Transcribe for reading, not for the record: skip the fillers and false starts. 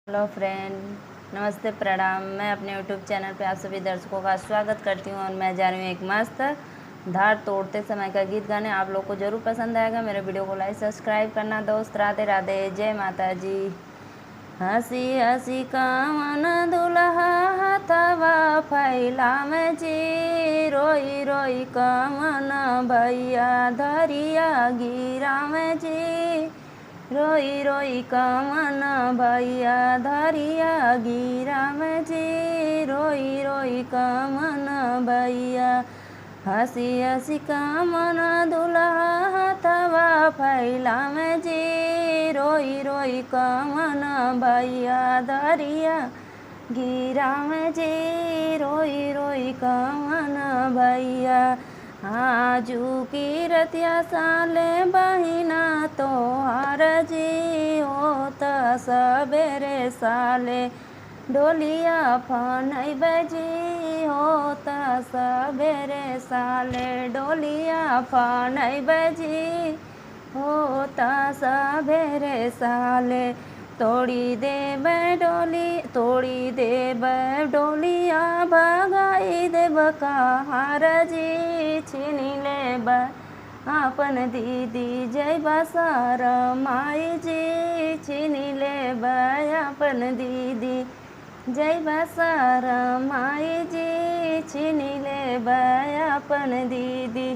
Hello friend, नमस्ते, प्रणाम। मैं अपने यूट्यूब चैनल पे आप सभी दर्शकों का स्वागत करती हूँ और मैं जा रही हूँ एक मस्त धार तोड़ते समय का गीत गाने। आप लोग को ज़रूर पसंद आएगा। मेरे वीडियो को लाइक सब्सक्राइब करना। दोस्त, राधे राधे, जय माता जी। हंसी हंसी कामन दुल्हा हथवा फैलावे जी, रोई रोई कामन भैया धरिया गिरावे जी, रोई रोई कामन भैया धरिया गिरावे जी, रोई रोई कामन भैया। हंसी हंसी कामन दुल्हा हथवा फैलावे जी, रोई रोई कामन भैया धरिया गिरावे जी, रोई रोई कामन भैया। आजू की रतिया साले बहिना तोहार जी, होत सबेरे साले डोलिया फनैबे जी, होत सबेरे साले डोलिया फनैबे जी, होत सबेरे साले। तोड़ी देबे डोलिया भगाई देब कहार जी, छीनी लेब आपन दीदी जैबा सार माई जी, छीनी लेब आपन दीदी जैबा सार माई जी, छीनी लेब आपन दीदी।